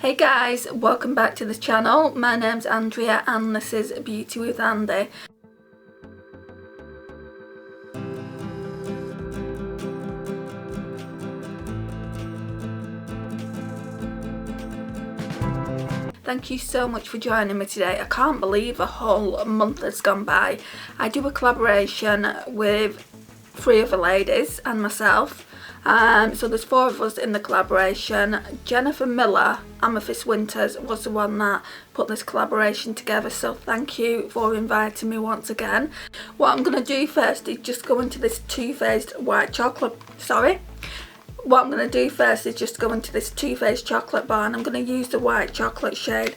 Hey guys, welcome back to the channel. My name's Andrea and this is Beauty with Andy. Thank you so much for joining me today. I can't believe a whole month has gone by. I do a collaboration with 3 other ladies and myself. So there's 4 of us in the collaboration. Jennifer Miller, Amethyst Winters, was the one that put this collaboration together, so thank you for inviting me once again. What I'm going to do first is just go into this Too Faced white chocolate, What I'm going to do first is just go into this Too Faced chocolate bar, and I'm going to use the white chocolate shade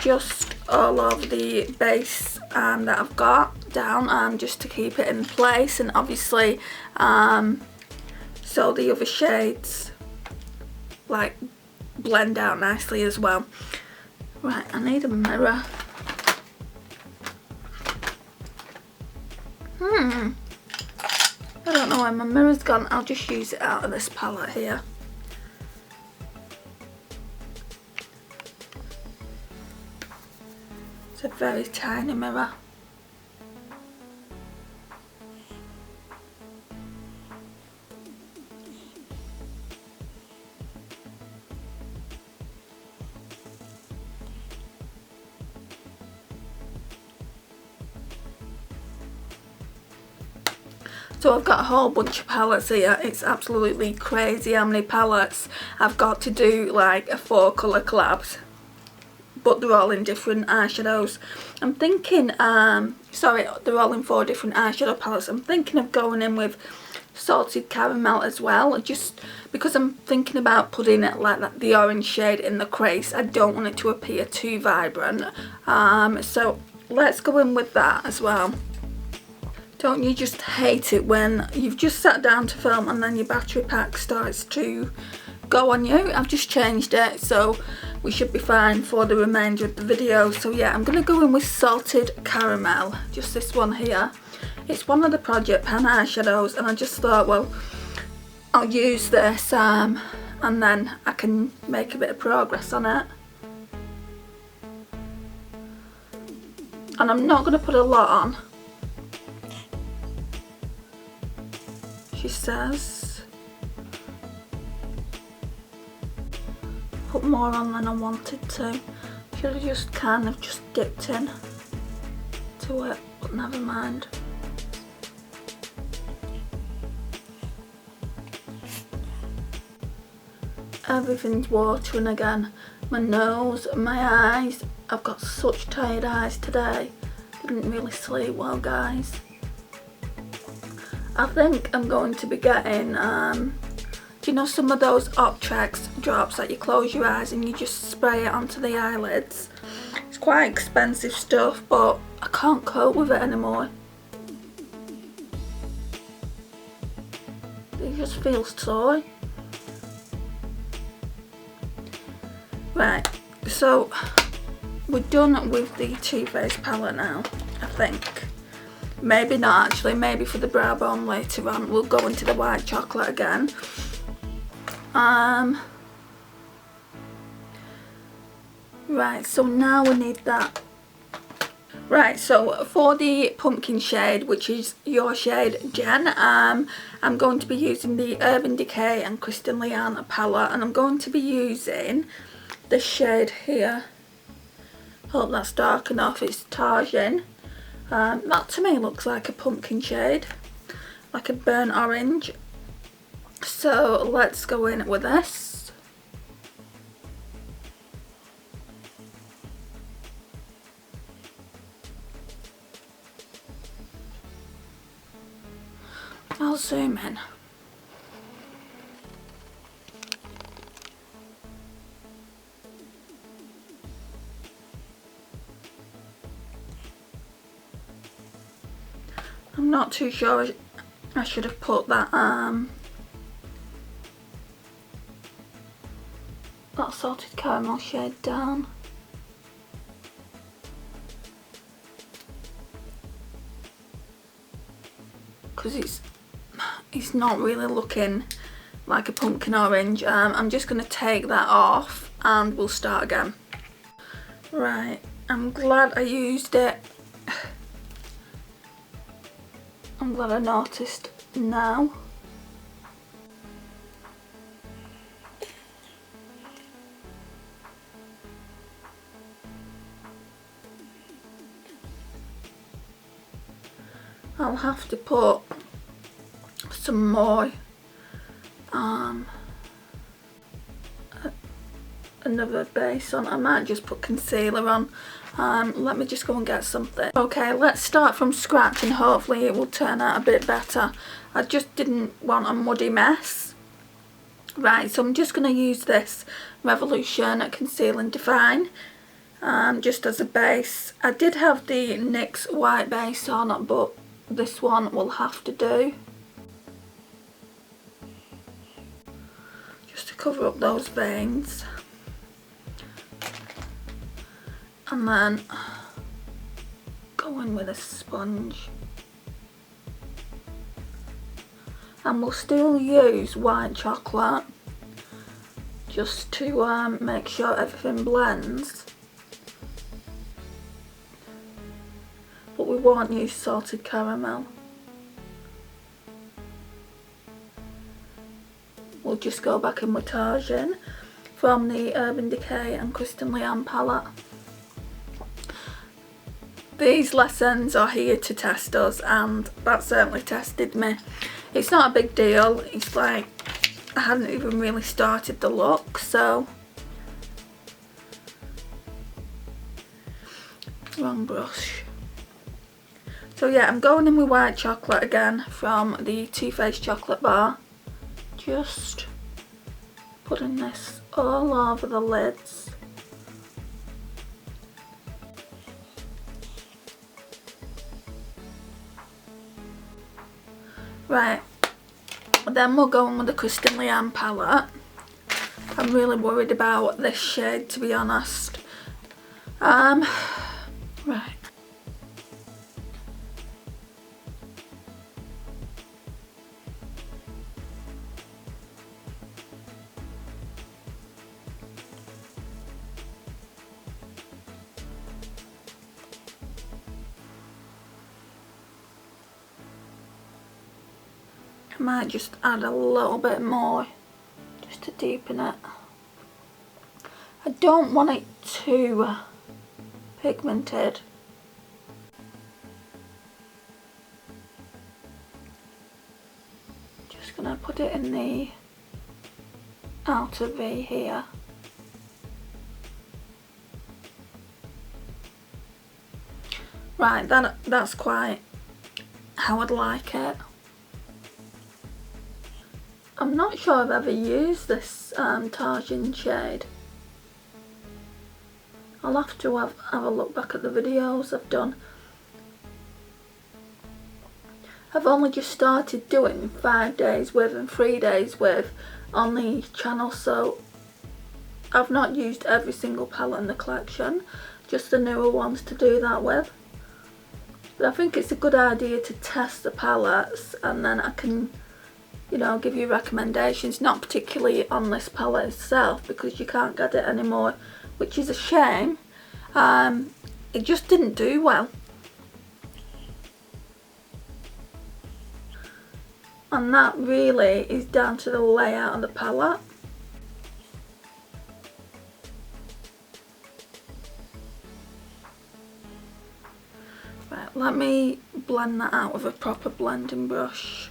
just all over the base that I've got down, just to keep it in place, and obviously so the other shades like blend out nicely as well. Right, I need a mirror. I don't know where my mirror's gone. I'll just use it out of this palette here. It's a very tiny mirror. So I've got a whole bunch of palettes here. It's absolutely crazy how many palettes I've got to do, like a 4 colour collabs, but they're all in different eyeshadows. I'm thinking, sorry, they're all in 4 different eyeshadow palettes. I'm thinking of going in with salted caramel as well, just because I'm thinking about putting it like the orange shade in the crease. I don't want it to appear too vibrant, so let's go in with that as well. Don't you just hate it when you've just sat down to film and then your battery pack starts to go on you? I've just changed it, so we should be fine for the remainder of the video. So yeah, I'm going to go in with salted caramel, just this one here. It's one of the Project Pan eyeshadows, and I just thought, well, I'll use this and then I can make a bit of progress on it. And I'm not going to put a lot on. She says put more on than I wanted to. Should have just kind of just dipped in to it, but never mind. Everything's watering again. My nose, my eyes. I've got such tired eyes today. Didn't really sleep well, guys. I think I'm going to be getting, do you know some of those Optrex drops that you close your eyes and you just spray it onto the eyelids? It's quite expensive stuff, but I can't cope with it anymore. It just feels sore. Right, so we're done with the Too Faced palette now, I think. Maybe not actually, maybe for the brow bone later on we'll go into the white chocolate again. Right, so now we need that. Right, so for the pumpkin shade, which is your shade, Jen, I'm going to be using the Urban Decay and Kristen Leanne palette, and I'm going to be using this shade here. Hope that's dark enough. It's Tajin. That to me looks like a pumpkin shade, like a burnt orange. So let's go in with this. I'll zoom in. I'm not too sure I should have put that salted caramel shade down. Because it's not really looking like a pumpkin orange. I'm just going to take that off and we'll start again. Right, I'm glad I used it. I'm glad I noticed now. I'll have to put some more another base on. I might just put concealer on. Let me just go and get something. Okay, let's start from scratch and hopefully it will turn out a bit better. I just didn't want a muddy mess. Right, so I'm just going to use this Revolution Conceal and Define just as a base. I did have the NYX white base on, but this one will have to do. Just to cover up those veins. And then go in with a sponge. And we'll still use white chocolate just to make sure everything blends. But we won't use salted caramel. We'll just go back in with Tajin from the Urban Decay and Kristen Leanne palette. These lessons are here to test us, and that certainly tested me. It's not a big deal. It's like I hadn't even really started the look, so wrong brush. So yeah, I'm going in with white chocolate again from the Too Faced chocolate bar. Just putting this all over the lids. Right, then we'll go in with the Kristen Leanne palette. I'm really worried about this shade, to be honest. Right. I might just add a little bit more just to deepen it. I don't want it too pigmented. Just gonna put it in the outer V here. Right, that's quite how I'd like it. I'm not sure I've ever used this Tajin shade. I'll have to have a look back at the videos I've done. I've only just started doing 5 days with and 3 days with on the channel, so I've not used every single palette in the collection, just the newer ones to do that with. But I think it's a good idea to test the palettes, and then I can, you know, give you recommendations, not particularly on this palette itself because you can't get it anymore, which is a shame. It just didn't do well. And that really is down to the layout of the palette. Right, let me blend that out with a proper blending brush.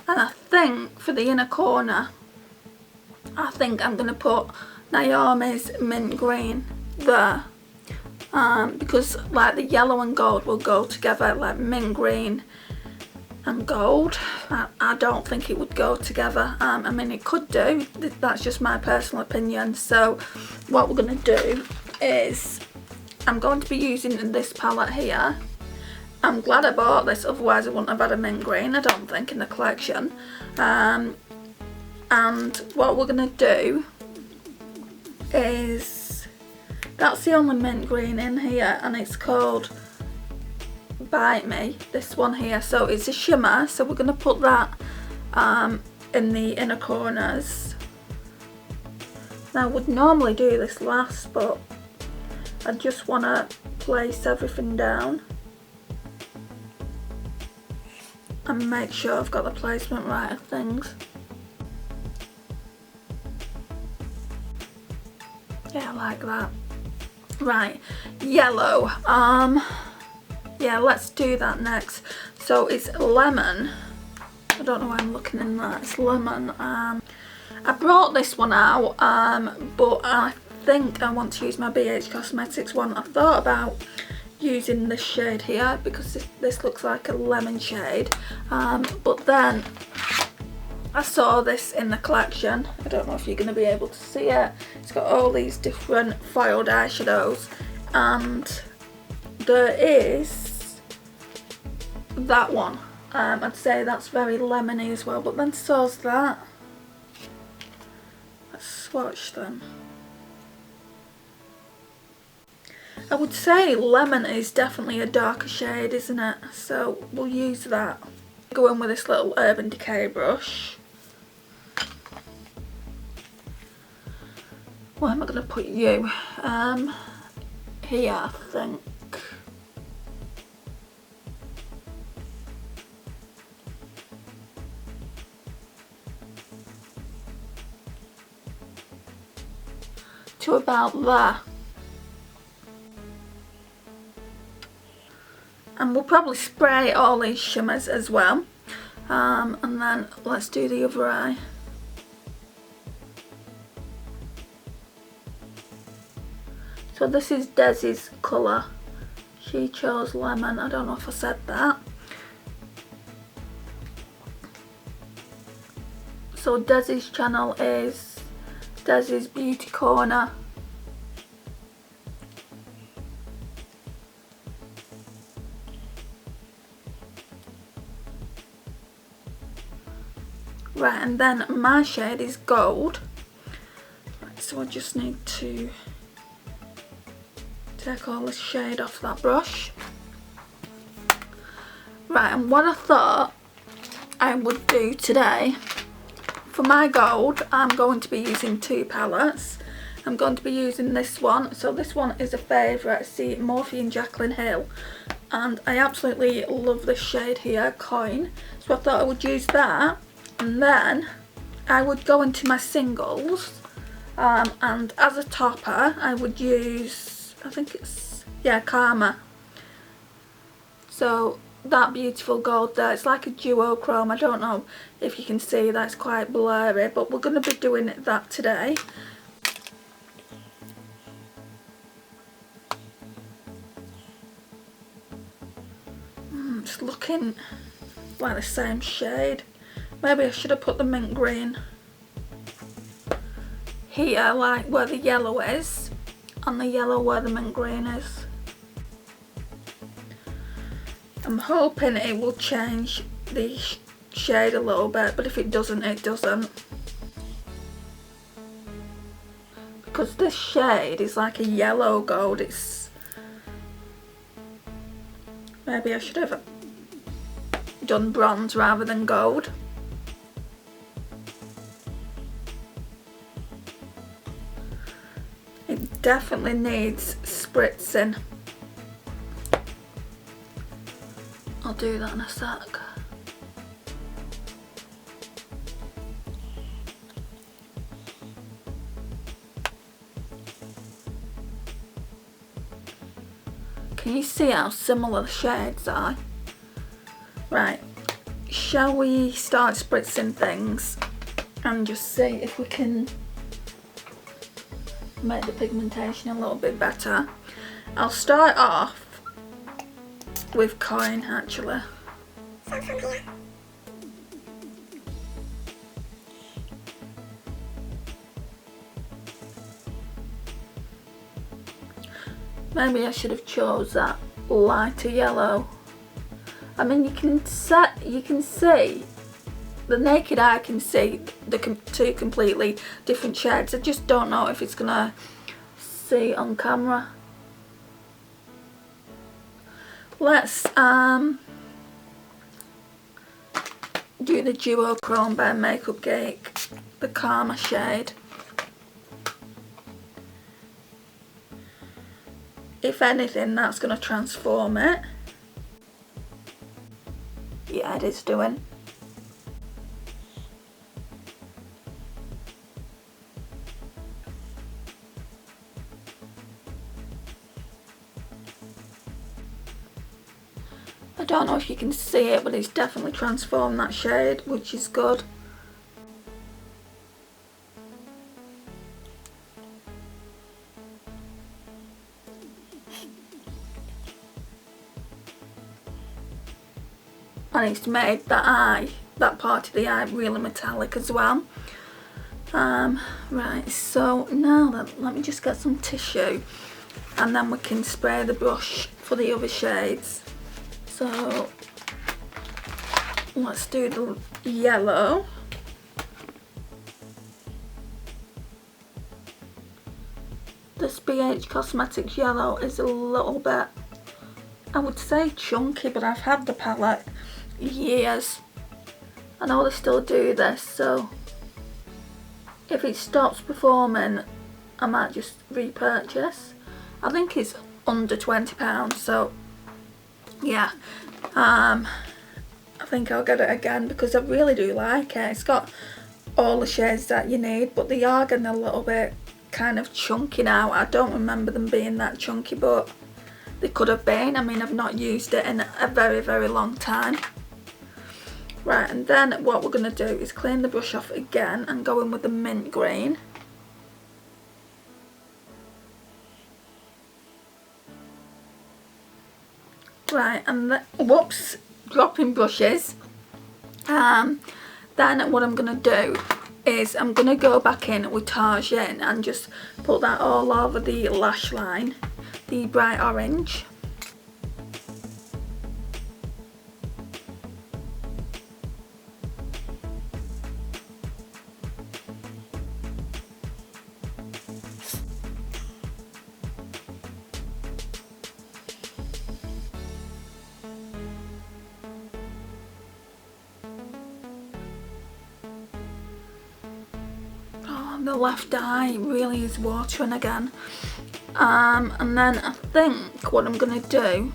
And I think for the inner corner, I think I'm going to put Naomi's Mint Green there. Because like the yellow and gold will go together, like mint green and gold. I don't think it would go together. I mean, it could do. That's just my personal opinion. So what we're going to do is I'm going to be using this palette here. I'm glad I bought this, otherwise I wouldn't have had a mint green, I don't think, in the collection. And what we're going to do is, that's the only mint green in here, and it's called Bite Me, this one here. So it's a shimmer, so we're going to put that in the inner corners. Now I would normally do this last, but I just want to place everything down and make sure I've got the placement right of things. Yeah, like that. Right, yellow. Yeah, let's do that next. So it's lemon. I don't know why I'm looking in that. It's lemon. I brought this one out, but I think I want to use my BH Cosmetics one. I thought about using this shade here because this looks like a lemon shade, but then I saw this in the collection. I don't know if you're going to be able to see it. It's got all these different foiled eyeshadows, and there is that one. I'd say that's very lemony as well, but then so's that. Let's swatch them. I would say lemon is definitely a darker shade, isn't it? So we'll use that. Go in with this little Urban Decay brush. Where am I going to put you? Here, I think. To about there. And we'll probably spray all these shimmers as well. And then let's do the other eye. So this is Dezi'S colour. She chose lemon. I don't know if I said that. So Dezi'S channel is Dezi'S Beauty Corner. Right, and then my shade is gold. Right, so I just need to take all this shade off that brush. Right, and what I thought I would do today, for my gold, I'm going to be using two palettes. I'm going to be using this one. So this one is a favourite, it's the Morphe and Jaclyn Hill. And I absolutely love this shade here, Coin. So I thought I would use that. And then I would go into my singles, and as a topper I would use, I think it's, yeah, Karma. So that beautiful gold there, it's like a duochrome. I don't know if you can see that, it's quite blurry, but we're going to be doing that today. It's looking like the same shade. Maybe I should have put the mint green here, like where the yellow is, and the yellow where the mint green is. I'm hoping it will change the shade a little bit, but if it doesn't, it doesn't. Because this shade is like a yellow gold, it's... Maybe I should have done bronze rather than gold. It definitely needs spritzing. I'll do that in a sec. Can you see how similar the shades are? Right, shall we start spritzing things and just see if we can make the pigmentation a little bit better? I'll start off with Coin actually. So from here. Maybe I should have chose that lighter yellow. I mean, you can see, the naked eye can see the two completely different shades. I just don't know if it's gonna see on camera. Let's do the Duochrome by Makeup Geek, the calmer shade. If anything, that's going to transform it. Yeah, it is doing. I don't know if you can see it, but it's definitely transformed that shade, which is good. And it's made that part of the eye really metallic as well. Right, so now let me just get some tissue and then we can spray the brush for the other shades. So let's do the yellow. This BH Cosmetics yellow is a little bit, I would say chunky, but I've had the palette years. I know they still do this, so if it stops performing, I might just repurchase. I think it's under £20, so yeah. I think I'll get it again because I really do like it. It's got all the shades that you need, but they are getting a little bit kind of chunky now. I don't remember them being that chunky, but they could have been. I mean, I've not used it in a very, very long time. Right, and then what we're going to do is clean the brush off again and go in with the mint green. Right, and whoops, dropping brushes. Then what I'm going to do is I'm going to go back in with Tarzan and just put that all over the lash line, the bright orange. The left eye really is watering again, and then I think what I'm going to do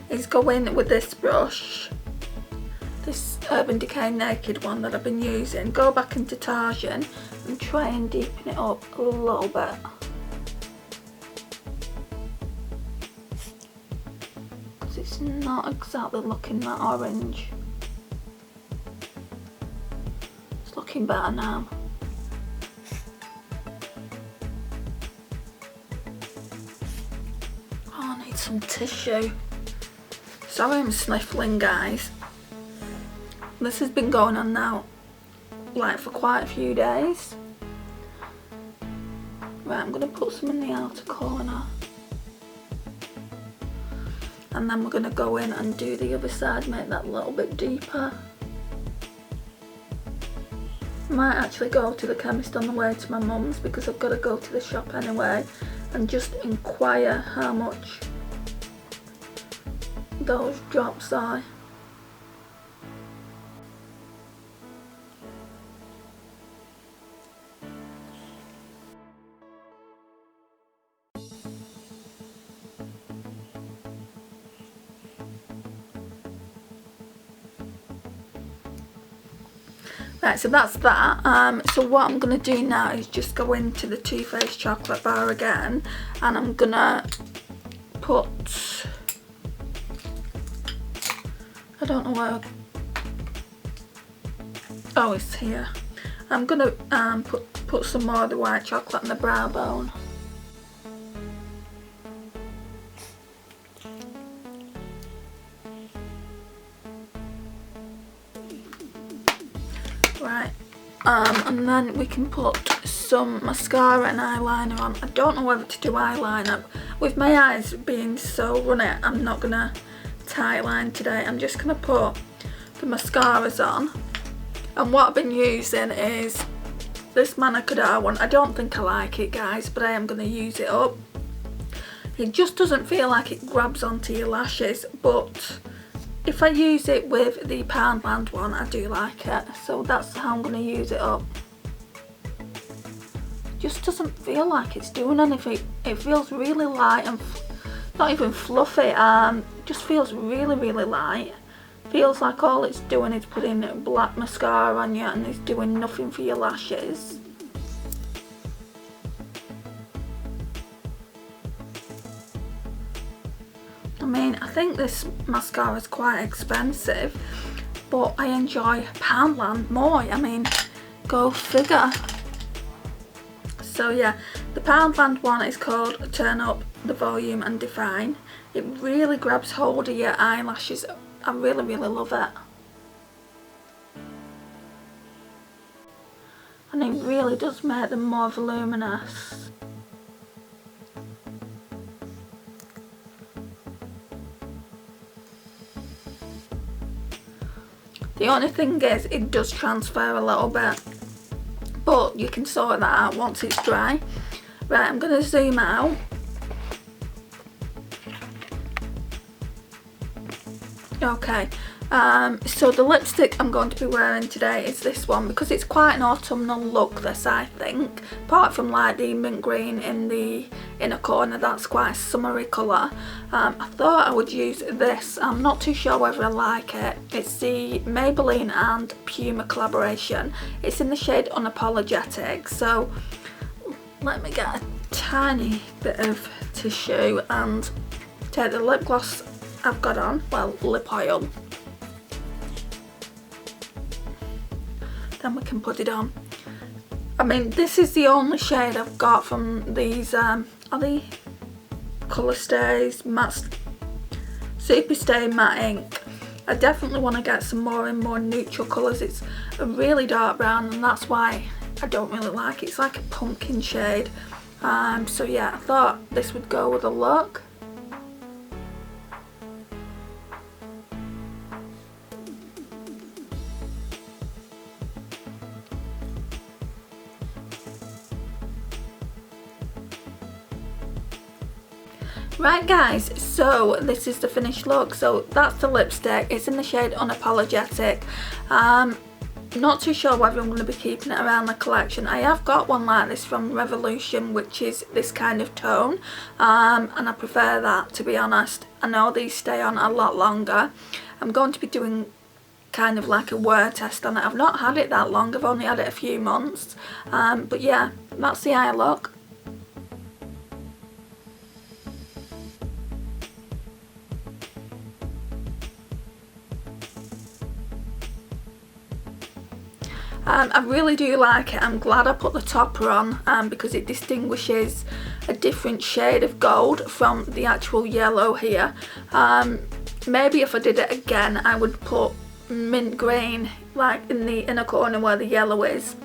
is go in with this brush, this Urban Decay Naked one that I've been using, go back into Tarzan and try and deepen it up a little bit. Because it's not exactly looking that orange. It's looking better now. Some tissue. Sorry I'm sniffling, guys. This has been going on now like for quite a few days. Right, I'm going to put some in the outer corner and then we're going to go in and do the other side, make that a little bit deeper. I might actually go to the chemist on the way to my mum's because I've got to go to the shop anyway and just inquire how much those drops are. Right, so that's that. So what I'm going to do now is just go into the Too Faced chocolate bar again and I'm going to put, I don't know where, oh it's here. I'm going to put some more of the white chocolate in the brow bone. Right, And then we can put some mascara and eyeliner on. I don't know whether to do eyeliner. With my eyes being so runny, I'm not going to tightline today. I'm just going to put the mascaras on. And what I've been using is this Manakadar one. I don't think I like it, guys, but I am going to use it up. It just doesn't feel like it grabs onto your lashes, but if I use it with the Poundland one, I do like it. So that's how I'm going to use it up. It just doesn't feel like it's doing anything. It feels really light and not even fluffy. Just feels really, really light. Feels like all it's doing is putting black mascara on you and it's doing nothing for your lashes. I mean, I think this mascara is quite expensive, but I enjoy Poundland more. I mean, go figure. So yeah, the Poundland one is called Turn Up the Volume and Define. It really grabs hold of your eyelashes. I really, really love it. And it really does make them more voluminous. The only thing is, it does transfer a little bit, but you can sort that out once it's dry. Right, I'm going to zoom out. Okay, so the lipstick I'm going to be wearing today is this one, because it's quite an autumnal look, this, I think. Apart from like the mint green in the inner corner, that's quite a summery colour. I thought I would use this. I'm not too sure whether I like it. It's the Maybelline and Puma collaboration. It's in the shade Unapologetic. So let me get a tiny bit of tissue and take the lip gloss I've got on, well, lip oil. Then we can put it on. I mean, this is the only shade I've got from these, are they Colour Stays Matte Super Stay Matte Ink. I definitely want to get some more and more neutral colours. It's a really dark brown and that's why I don't really like it. It's like a pumpkin shade. So yeah, I thought this would go with the look. Right guys, so this is the finished look. So that's the lipstick. It's in the shade Unapologetic. Not too sure whether I'm going to be keeping it around the collection. I have got one like this from Revolution, which is this kind of tone, and I prefer that, to be honest. I know these stay on a lot longer. I'm going to be doing kind of like a wear test on it. I've not had it that long, I've only had it a few months, but yeah, that's the eye look. I really do like it. I'm glad I put the topper on because it distinguishes a different shade of gold from the actual yellow here. Maybe if I did it again, I would put mint green like in the inner corner where the yellow is,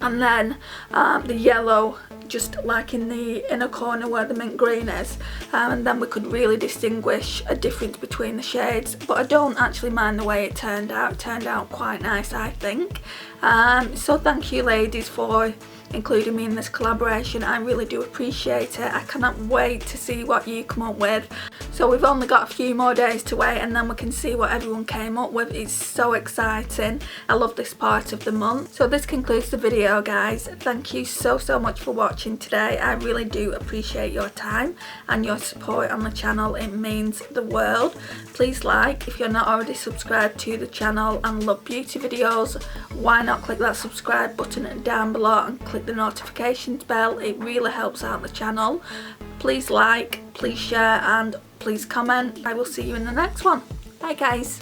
and then the yellow just like in the inner corner where the mint green is, and then we could really distinguish a difference between the shades. But I don't actually mind the way it turned out. It turned out quite nice, I think. So thank you ladies for including me in this collaboration. I really do appreciate it. I cannot wait to see what you come up with. So we've only got a few more days to wait and then we can see what everyone came up with. It's so exciting. I love this part of the month. So this concludes the video guys. Thank you so much for watching today. I really do appreciate your time and your support on the channel. It means the world. Please like if you're not already subscribed to the channel and love beauty videos. Why not click that subscribe button down below and click the notifications bell. It really helps out the channel. Please like, please share and please comment. I will see you in the next one. Bye guys.